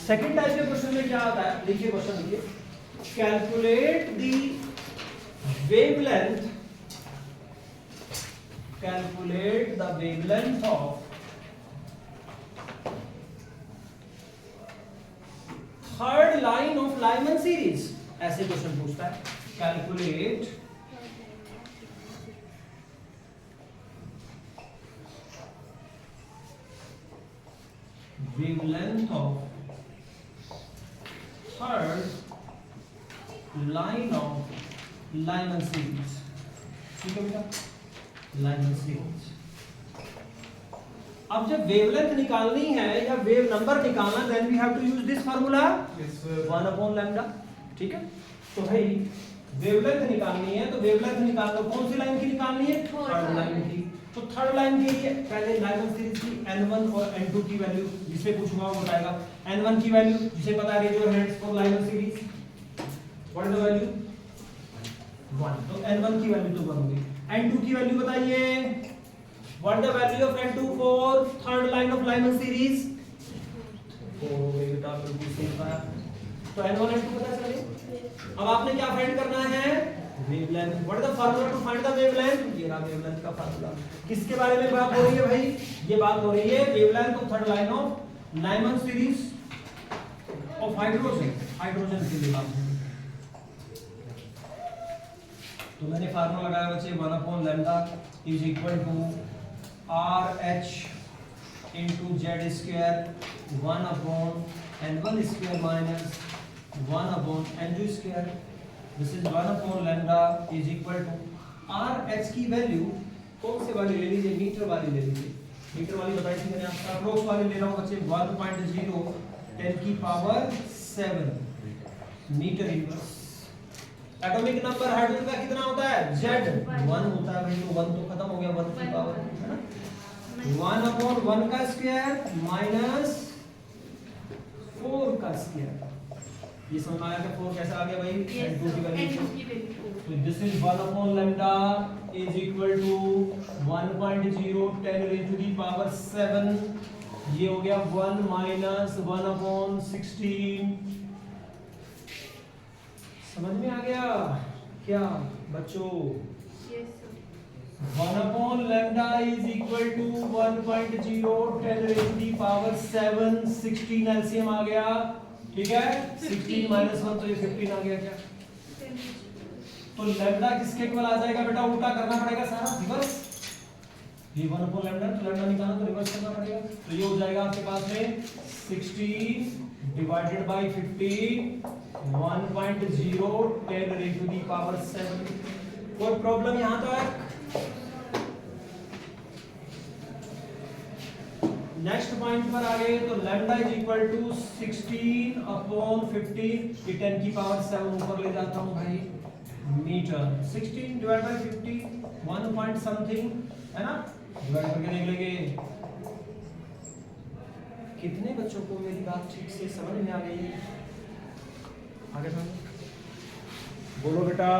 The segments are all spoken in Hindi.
सेकंड टाइप के क्वेश्चन में क्या आता है, देखिए क्वेश्चन देखिए, calculate the wavelength, calculate the wavelength of third line of Lyman series, ऐसे क्वेश्चन पूछता है। Calculate wavelength of third line of Lyman series, ठीक है बेटा, Lyman series। अब जब वेवलेंथ निकालनी है या वेव नंबर निकालना, then we have to use this formula 1 upon lambda, ठीक है। तो भाई वेवलेंथ निकालनी है, तो वेवलेंथ निकाल लो, कौन सी लाइन की निकालनी है, थर्ड लाइन की। तो थर्ड लाइन के लिए पहले लाइमन सीरीज की n1 और n2 की वैल्यू जिसे पूछूंगा वो बताएगा। n1 की वैल्यू जिसे पता है, raise your hands for Lyman series, what is the value 1, तो n1 की वैल्यू तो 1 होगी। n2 की वैल्यू बताइए, what the value of n2 for third line of Lyman series, 4 हो गई बेटा, बिल्कुल सही बताया। तो n1 n2 पता चले। अब आपने क्या फाइंड करना है, wavelength. What is the formula to find the wavelength, ये रहा वेवलेंथ का फार्मूला। किसके बारे में बात हो रही है भाई, ये बात हो रही है wavelength of third line of Lyman series of hydrogen, hydrogen के लिए बात हो रही है। तो मैंने फार्मूला लगाया बच्चे, 1 upon lambda is equal to RH into Z square 1 upon n1 square minus 1 upon n2 square. This is 1 upon lambda is equal to RH की वैल्यू कौन से वाली ले लीजिए, मीटर वाली ले लीजिए। मीटर वाली बताई थी मैंने आपको, अप्रोक्स वाली ले रहा हूं बच्चे, 1.0 10 की power 7 metre inverse. Atomic number hydrogen का कितना होता है, Z 1 होता है भाई, तो 1 तो खत्म हो गया, 1 की पावर है ना, 1 अपॉन 1 का स्क्वायर माइनस 4 का स्क्वायर। ये समझ में आया कि 4 कैसे आ गया भाई, n2 की वैल्यू। तो this is 1 upon lambda is equal to 1.0 10 raise to the power 7, ये हो गया 1 माइनस 1 अपॉन 16। समझ में आ गया क्या बच्चों, 1 upon lambda is equal to 1.0 10 raise to the power 7, 16 LCM आ गया, ठीक है। 16 माइनस 1 तो ये 15 आ गया क्या। तो लैम्डा किसके इक्वल आ जाएगा बेटा, उल्टा करना पड़ेगा सारा, रिवर्स। ये 1 अपॉन लैम्डा, तो लैम्डा निकालना तो रिवर्स करना पड़ेगा, तो ये हो जाएगा आपके पास में 16 divided by 15 1.0 10 raise to the power 7। कोई प्रॉब्लम यहां तक। नेक्स्ट पॉइंट पर आ गए, तो lambda is equal to 16 upon 15, ये 10 की पावर 7 ऊपर ले जाता हूं भाई, metre. 16 divide by 50 1 point something है ना, डिवाइड करके देख लेंगे। कितने बच्चों को मेरी बात ठीक से समझ में आ गई, आगे बढ़ो, बोलो बेटा।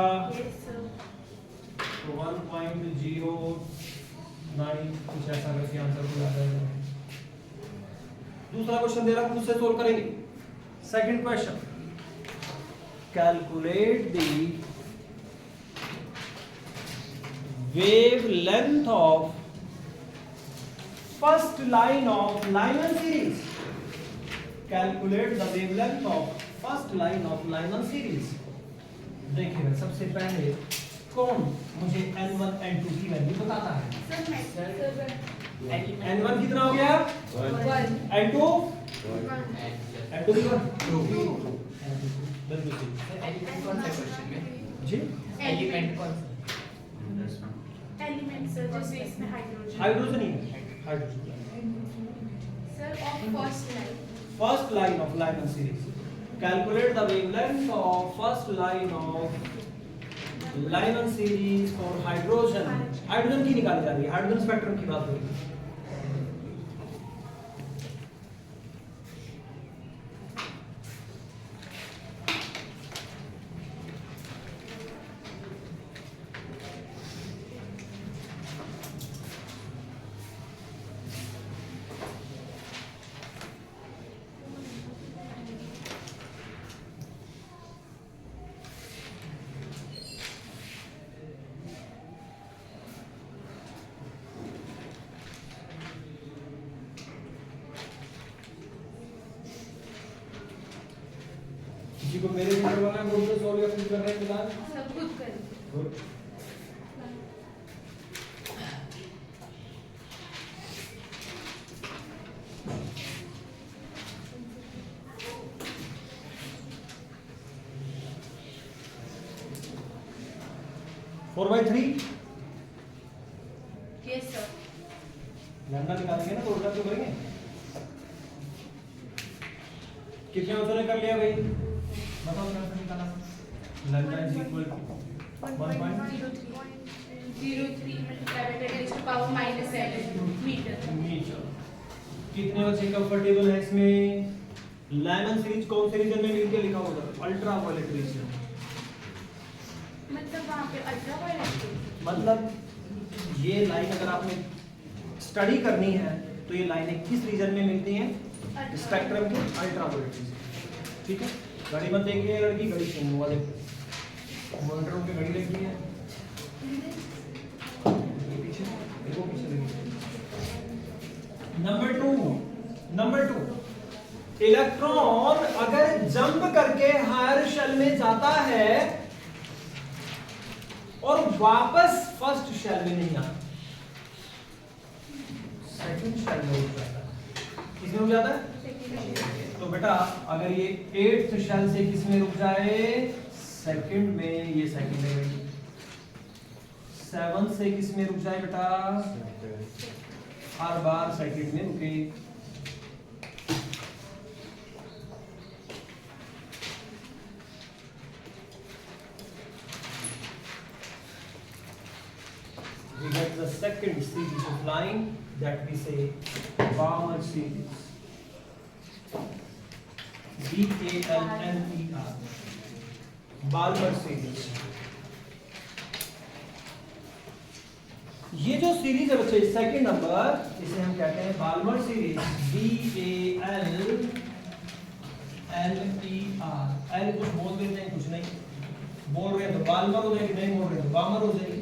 तो 1.09 कुछ ऐसा करके आंसर को आ जाएगा। दूसरा क्वेश्चन दे रहा हूं, उससे सोल्व करेंगे। Second question, calculate the wavelength of first line of Lyman series, calculate the wavelength of first line of Lyman series। देखिए सबसे पहले कौन मुझे n1 n2 की वैल्यू बताता है। n1 कितना हो गया, 1, n2 n2 कौन सा क्वेश्चन में जी, एलिमेंट कौन सा, एलिमेंट सर, जैसे इसमें हाइड्रोजन, हाइड्रोजन ही है, hydrogen sir of first line of Lyman series. Calculate the wavelength of first line of Lyman series for hydrogen. Hydrogen की निकाली जा रही है, हाइड्रोजन स्पेक्ट्रम की बात हो रही है। किसी को मेरे से करवाना है बोर्ड पे सॉल्व या खुद कर रहे हैं फिलहाल? सब खुद करें। Good. Four by three Yes sir. Lambda निकालेंगे ना तो उल्टा क्यों करेंगे? कितने बच्चों ने कर लिया भाई? बताओ क्या निकाला? Lambda is equal to 1.03 multiplied by 10 raised to power minus 7 meter. Metre. कितने बच्चे कंफर्टेबल है इसमें? लाइमन सीरीज कौन से रीजन में मिलके लिखा होगा? Ultraviolet region. मतलब वहाँ पे अल्ट्रा वायलेट मतलब ये लाइन अगर आपने स्टडी करनी है तो ये लाइनें किस रीजन में मिलती हैं? स्पेक्ट्रम के अल्ट्रा वायलेट रीजन। ठीक है, घड़ी मत देखिए लड़की, घड़ी सुन वाले मॉनिटर पे घड़ी लगी है ये पीछे देखो, पीछे लगी। नंबर टू इलेक्ट्रॉन अगर जंप करके हायर शेल में जाता है और वापस फर्स्ट शेल में नहीं आता, सेकंड शेल में उठ जाता है। किसमें रुक जाता है? तो बेटा अगर ये 8th शेल से किसमें रुक जाए? सेकंड में, ये सेकंड है। 7 से किसमें रुक जाए बेटा? हर बार सेकंड में रुके। We get the second series of line that we say Balmer series. BALMER. Balmer series. ये जो सीरीज है बच्चे, सेकंड नंबर, इसे हम कहते हैं बाल्मर सीरीज। BALMER। एल कुछ बोल देते हैं, कुछ नहीं बोल रहे हैं तो बाल्मर हो जाएगी, नहीं बोल रहे तो बामर हो जाएगी।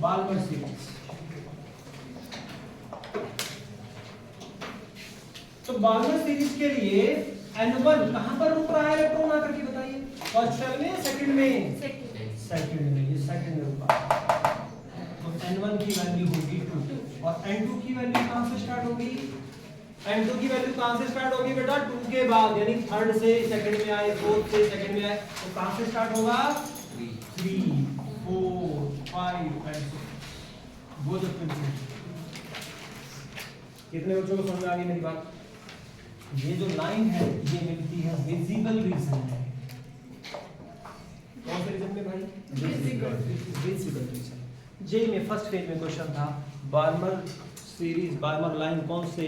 Balmer series. तो बाल्मर सीरीज के लिए N1 कहां पर रुक रहा है इलेक्ट्रॉन आकर के बताइए? फर्स्ट शेल में, सेकंड में? सेकंड में। ये सेकंड में रुका। तो N1 की वैल्यू होगी 2 और N2 की वैल्यू कहां से स्टार्ट होगी? N2 की वैल्यू कहां से स्टार्ट होगी बेटा? 2 के बाद, यानी थर्ड से सेकंड में आए, फोर्थ से सेकंड में आए, तो कहां से स्टार्ट होगा? 3 4 5 एंड सो वो जो कितने बच्चों को समझ आ गई मेरी बात? ये जो लाइन है ये मिलती है विजिबल रीजन में। कौन से रीजन में भाई? Visible region. जे में फर्स्ट फेज में क्वेश्चन था बाल्मर सीरीज, बाल्मर लाइन कौन से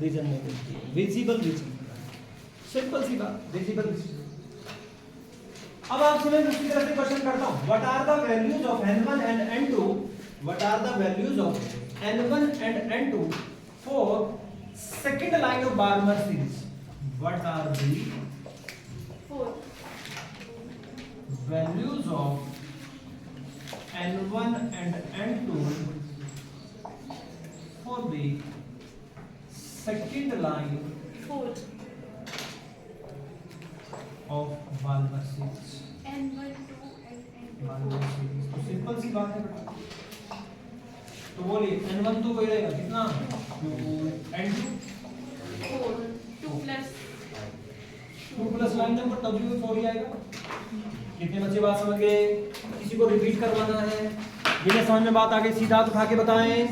रीजन में मिलती है? Visible region. सिंपल सी बात, विजिबल रीजन। अब आपसे मैं दूसरी तरह से क्वेश्चन करता हूं। What are the values of n1 and n2? What are the values of n1 and n2 for second line of Balmer series? What are the values of n1 and n2 for the second line of Balmer series? N1 2 and Balmer N2 series तो सिंपल सी बात है बेटा। तो बोलिए n1 तो वही रहेगा कितना? 2 n2 4 2 plus 2 plus line number तब भी 4 ही आएगा। कितने बच्चे बात समझ गए? किसी को रिपीट करवाना है? जिन्हें समझ में बात आ गई सीधा हाथ उठा के बताएं।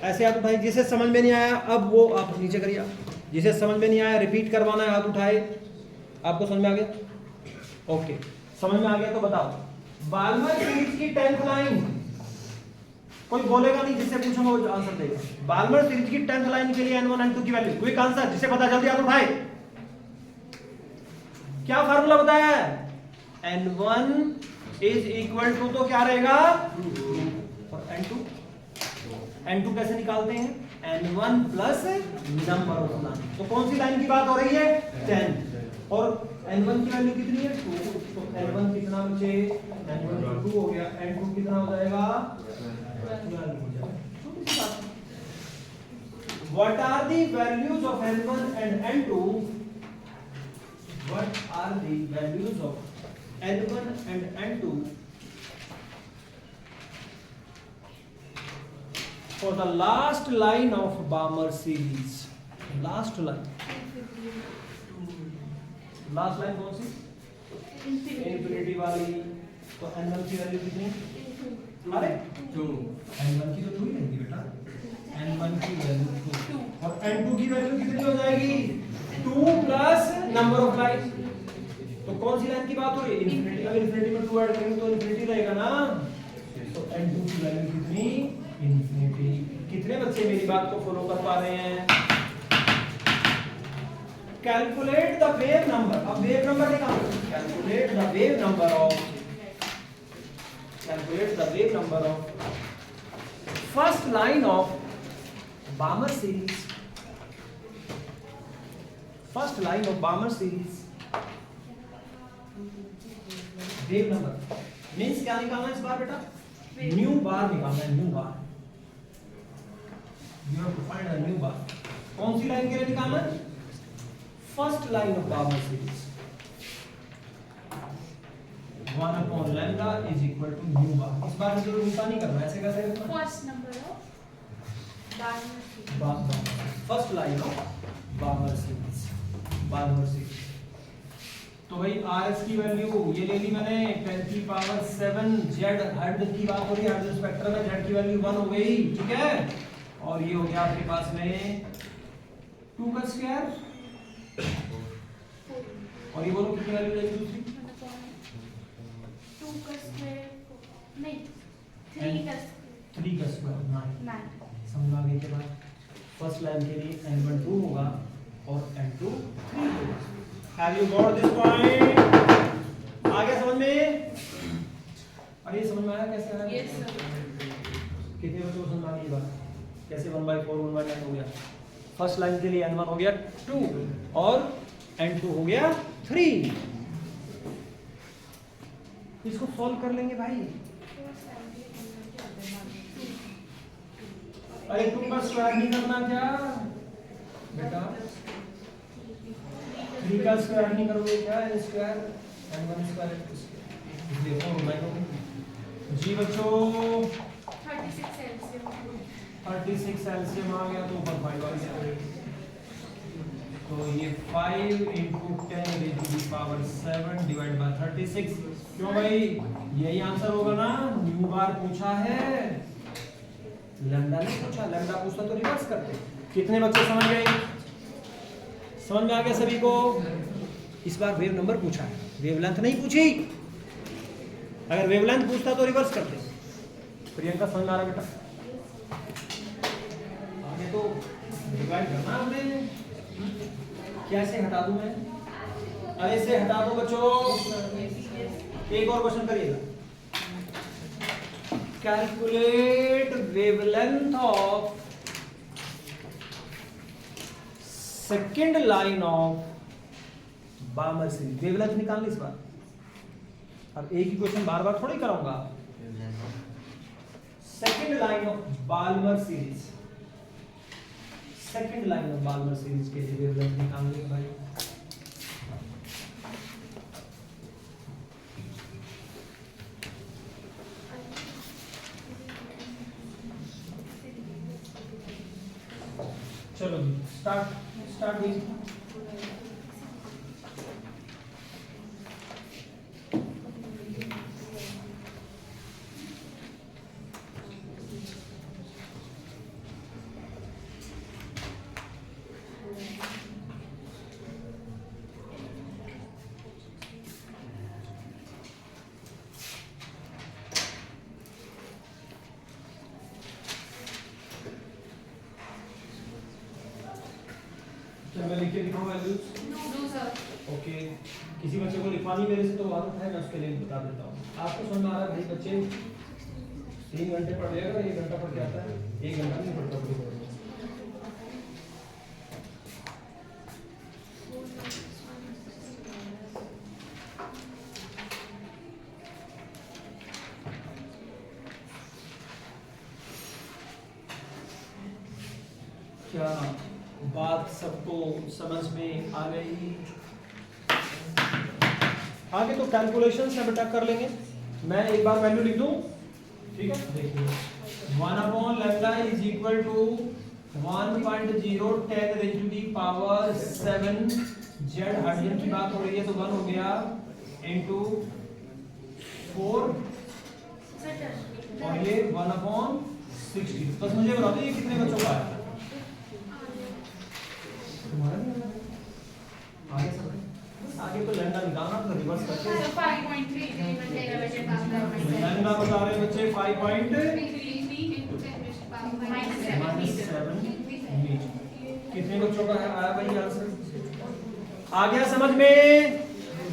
ऐसे हाथ उठाएं। जिसे समझ में नहीं आया अब वो आप नीचे करिए। जिसे समझ में नहीं आया रिपीट करवाना है, हाथ उठाए। आपको समझ में आ गया? ओके, समझ में आ गया तो बताओ। बाल्मर सीरीज की 10th लाइन कोई बोलेगा नहीं, जिससे पूछूंगा वो आंसर देगा। बाल्मर सीरीज की 10th लाइन के लिए n1 n2 की वैल्यू क्विक आंसर, जिसे पता जल्दी हाथ उठाए। क्या फार्मूला बताया है? n1 इज इक्वल टू तो क्या रहेगा? और n2 कैसे निकालते हैं? n1 plus number of line. तो कौन सी लाइन की बात हो रही है? 10। और n1 की वैल्यू कितनी है? 2। तो n1 कितना बचे? n1 तो 2 हो गया। n2 कितना हो जाएगा? 12 हो जाएगा। What are the values of n1 and n2? What are are the values of N1 and N2 for the last line of Balmer series. Last line कौन सी? इन्फिनिटी वाली. तो N1 की वैल्यू कितनी? अरे 2. N1 की तो 2 ही रहेगी बेटा. N1 की वैल्यू 2 और N2 की वैल्यू कितनी हो जाएगी? 2 प्लस नंबर ऑफ लाइन. तो कौन सी लाइन की बात हो रही है? इन्फिनिटी. अगर इन्फिनिटी में 2 ऐड करेंगे तो इन्फिनिटी रहेगा ना. तो N2 की वैल्यू कितनी? इन्फिनिटी. कितने बच्चे मेरी बात को फॉलो कर पा रहे हैं? Calculate the wave number. अब वेव नंबर निकालो. Calculate the wave number of first line of Balmer series. First line of Balmer series. Wave number means क्या निकालना है इस बार बेटा? न्यू बार निकालना है. New bar. You have to find a new bar. कौन सी लाइन के लिए निकालना है? First line of Balmer series. 1/λ is equal to nu bar. इस बार मुझे उल्टा नहीं करना. ऐसे कैसे करना? First number of Balmer series. First line of Balmer series. तो भाई RS की वैल्यू ये ले ली मैंने 10⁷ Z. हर्ट्ज की बात हो रही है. हर्ट्ज स्पेक्ट्रम में Z की वैल्यू 1 हो गई. ठीक है. और ये हो गया आपके पास में 2 का स्क्वायर. और ये बोलो कितनी वैल्यू रहेगी दूसरी? 2 का स्क्वायर नहीं 3 का 3 का स्क्वायर 9. 9. समझ आ गई के बाद फर्स्ट लाइन के लिए N1 2 होगा और N2 3 होगा. Have you got this point? आ गया समझ में? अरे समझ में आया कैसे आया? Yes sir. कितने बच्चों को समझ आ गई बात? कैसे 1/4 1/9 हो गया? फर्स्ट लाइन के लिए N1 हो गया 2 और N2 हो गया 3. इसको सॉल्व कर लेंगे भाई. अरे 2 का स्क्वायर नहीं करना क्या बेटा? 3 का स्क्वायर नहीं करोगे क्या? N स्क्वायर N1 स्क्वायर इसलिए 4 होगा. जी बच्चों 36 एलसीएम आ गया तो ऊपर 5 आ गया. तो ये 5 into 10 raised to the power 7 divided by 36. क्यों भाई? यही आंसर होगा ना. न्यू बार पूछा है, लैम्डा नहीं पूछा. लैम्डा पूछता तो रिवर्स करते. कितने बच्चे समझ गए? समझ में आ गया सभी को? इस बार वेव नंबर पूछा है, वेवलेंथ नहीं पूछी. अगर वेवलेंथ पूछता तो रिवर्स करते. प्रियंका समझ में आ रहा बेटा? आगे तो डिवाइड करना हमने. क्या से हटा दूं मैं? अरे से हटा दो बच्चों. एक और क्वेश्चन करिएगा. Calculate wavelength of second line of Balmer series. Wavelength निकालनी इस बार. अब एक ही क्वेश्चन बार बार थोड़ी कराऊंगा. Second line of Balmer series. Second line of Balmer series के लिए वेवलेंथ निकालनी है भाई. चलो जी स्टार्ट कीजिए. मैं लिख के लिखूंगा वैल्यूज. No sir. ओके. किसी बच्चे को लिखवानी मेरे से तो आदत है, मैं उसके लिए बता देता हूँ. आपको समझ में आ रहा है भाई? बच्चे 3 घंटे पढ़ लेगा, 1 घंटा पढ़ के आता है. 1 घंटा नहीं पढ़ता पूरी बार. क्या बात सबको समझ में आ गई? आगे तो कैलकुलेशन से बेटा कर लेंगे, मैं एक बार वैल्यू लिख दूं, ठीक है। देखिए 1 upon lambda is equal to 1.010 raise to the power 7 Z, hydrogen की बात हो रही है तो 1 हो गया इनटू 4 और ये 1 अपॉन 60। बस मुझे बता दो ये कितने बच्चों का है? तुम्हारा नहीं है? आगे सब आगे तो लैम्डा निकालना तो रिवर्स करके 5.3 लैम्डा बता रहे बच्चे 5.7 मीटर। कितने बच्चों का है आया भाई आंसर? आ गया समझ में?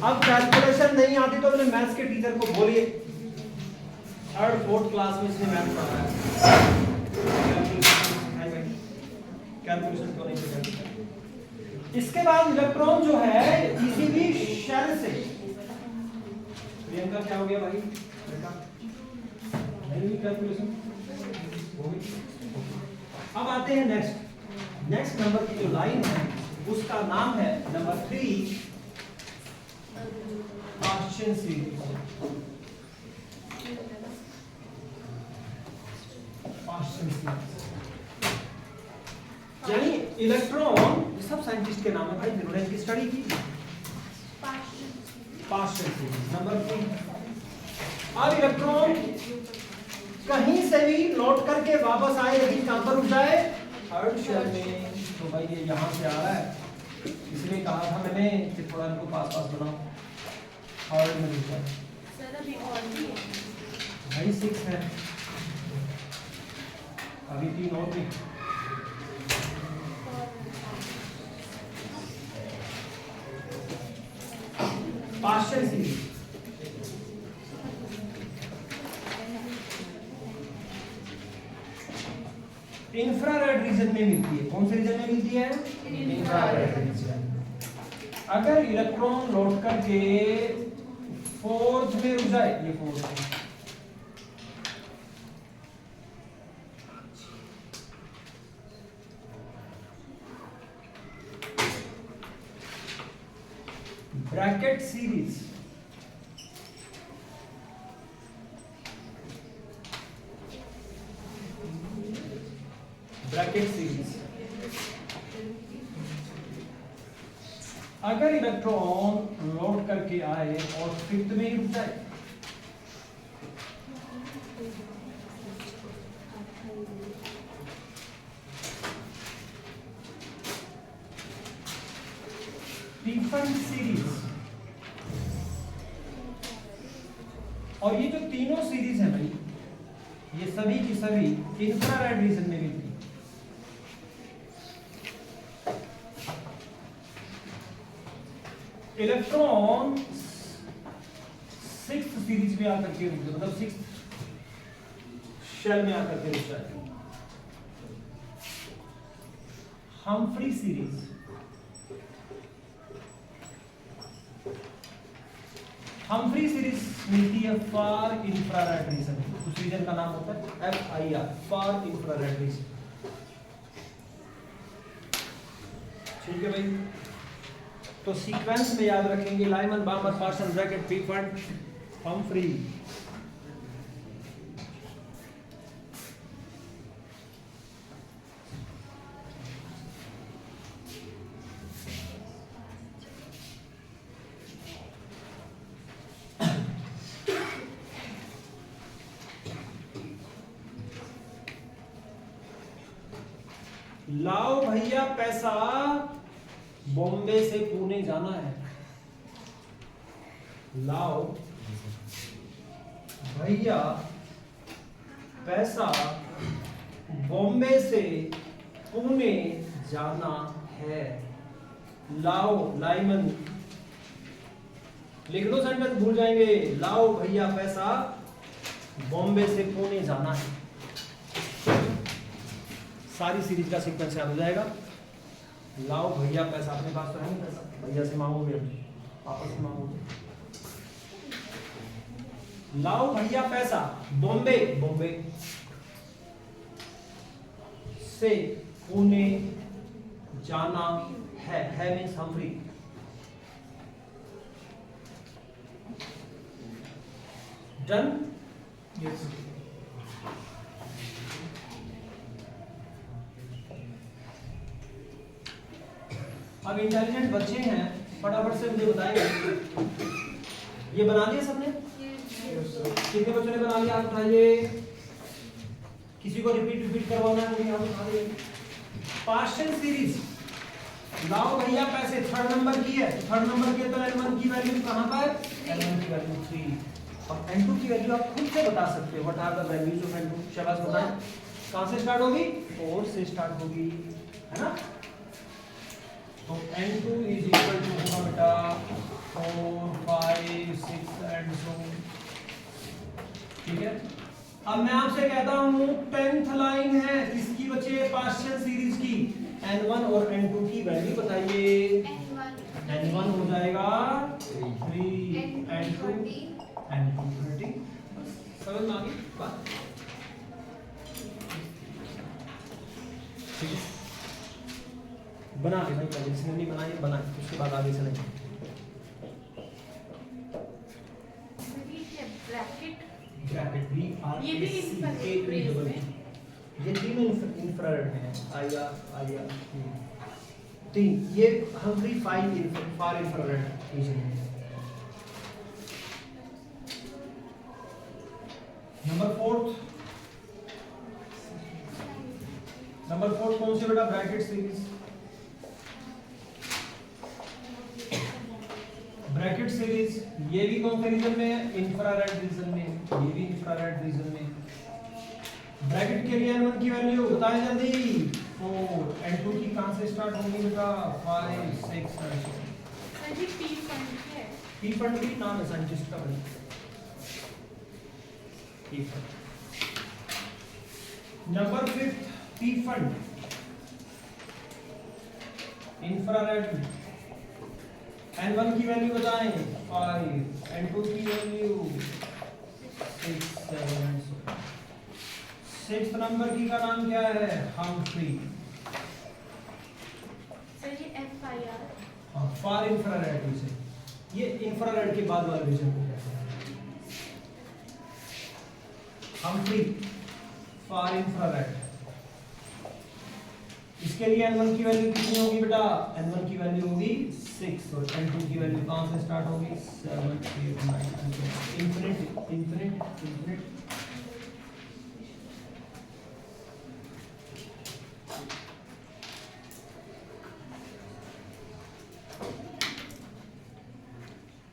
अब कैलकुलेशन नहीं आती तो अपने मैथ्स के टीचर को बोलिए, 3rd 4th क्लास में इसने मैथ पढ़ाया है, कैलकुलेशन तो नहीं सिखाया। इसके बाद इलेक्ट्रॉन जो है किसी भी शेल से, प्रियंका क्या हो गया भाई बेटा? नहीं हुई कैलकुलेशन हो गई। अब आते हैं नेक्स्ट नंबर की जो लाइन है उसका नाम है नंबर 3 पाश्चन सीरीज। यानी इलेक्ट्रॉन, सब साइंटिस्ट के नाम है भाई जिन्होंने इसकी स्टडी की। पाश्चन सीरीज नंबर 3। अब इलेक्ट्रॉन कहीं से भी लौट करके वापस आए लेकिन कहां पर रुक जाए? थर्ड शेल में। तो भाई ये यहां से आ रहा है, इसलिए कहा था मैंने कि थोड़ा इनको पास बनाओ। थर्ड में रुक जाए भाई 6 है, अभी 3 और भी। पाश्चन सीरीज इंफ्रारेड रीजन में मिलती है। कौन से रीजन में मिलती है? Infrared reason. अगर इलेक्ट्रॉन लौट करके 4th में रुक जाए, ये 4th है, ब्रैकेट सीरीज अगर इलेक्ट्रॉन लौट करके आए और 5th में ही रुक जाए, डिफरेंट सीरीज। और ये जो तीनों सीरीज है भाई, ये सभी की सभी इंफ्रारेड रीजन में मिलती है। इलेक्ट्रॉन 6th सीरीज में आकर के रुक जाए, मतलब 6th शेल में आकर के रुक जाए। हम्फ्री सीरीज, हम्फ्री सीरीज मिलती है फार इंफ्रारेड रीजन। उस रीजन का नाम होता है FIR, फार इंफ्रारेड रीजन। ठीक है भाई, तो सीक्वेंस में याद रखेंगे लाइमन, बामर, पार्सन, ब्रैकेट, पीफर्ड, हम्फ्री। लाओ भैया पैसा, बॉम्बे से पुणे जाना है। लाओ भैया पैसा, बॉम्बे से पुणे जाना है। लाओ लाइमन, लिख लो सेंटेंस, भूल जाएंगे। लाओ भैया पैसा, बॉम्बे से पुणे जाना है। सारी सीरीज का सीक्वेंस याद हो जाएगा। लाओ भैया पैसा, अपने पास तो है नहीं पैसा, भैया से मांगोगे, आपस में मांगोगे। लाओ भैया पैसा, बॉम्बे, बॉम्बे से पुणे जाना है मींस हम्फ्री। डन। Yes. अब इंटेलिजेंट बच्चे हैं, फटाफट से मुझे बताएंगे, ये बना दिया सबने? कितने बच्चों ने बना लिया? आप उठाइए। किसी को रिपीट करवाना है मुझे, आप उठा दीजिए। पार्शियल सीरीज लाओ भैया पैसे, थर्ड नंबर की है, थर्ड नंबर की है तो n1 की वैल्यू कहां पर? n1 की वैल्यू 3। अब n2 की वैल्यू आप खुद से बता सकते हो, what are the values of n2? शाबाश बताएं। कहां से स्टार्ट होगी? 4 से स्टार्ट होगी, है ना? तो n2 इज इक्वल टू होगा बेटा 4 5 6 एंड सो। ठीक है, अब मैं आपसे कहता हूं 10th लाइन है किसकी बच्चे? पार्शियल सीरीज की। n1 और n2 की वैल्यू बताइए। n1 हो जाएगा 3, n2 30। समझ में आ गई बात? ठीक है, बना ले भाई, पहले इसने नहीं बनाई, बना उसके बाद आगे चलेंगे। ब्रैकेट भी आर ये भी infrared में। ये तीनों इंफ्रारेड हैं, आईआर तीन, ये हंग्री फार इंफ्रारेड रीजन है। नंबर फोर्थ कौन से बेटा? Brackett series. ब्रैकेट सीरीज ये भी कौन से रीजन में है? इंफ्रारेड रीजन में, ये भी इंफ्रारेड रीजन में। ब्रैकेट के लिए n1 की वैल्यू बताएं जल्दी। 4, n2 की कहां से स्टार्ट होगी बेटा? 5 6 7। सर जी पी फंड है। पी फंड भी नाम है साइंटिस्ट का भाई, P fund. Number 5 P fund infrared. n1 की वैल्यू बताएं 5, n2 की वैल्यू 6 7। सिक्स्थ नंबर की का नाम क्या है? हम्फ्री। सर जी FIR। फार इंफ्रारेड रीजन, ये इंफ्रारेड के बाद वाले रीजन को कहते हैं हम्फ्री, फार इंफ्रारेड। इसके लिए n1 की वैल्यू कितनी होगी बेटा? n1 की वैल्यू होगी 6 और n2 की वैल्यू कहां से स्टार्ट होगी? 7 8 9 इंफिनिट इंफिनिट इंफिनिट।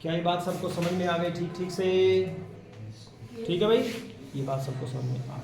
क्या ये बात सबको समझ में आ गई? ठीक से? ठीक है भाई, ये बात सबको समझ में आ गई।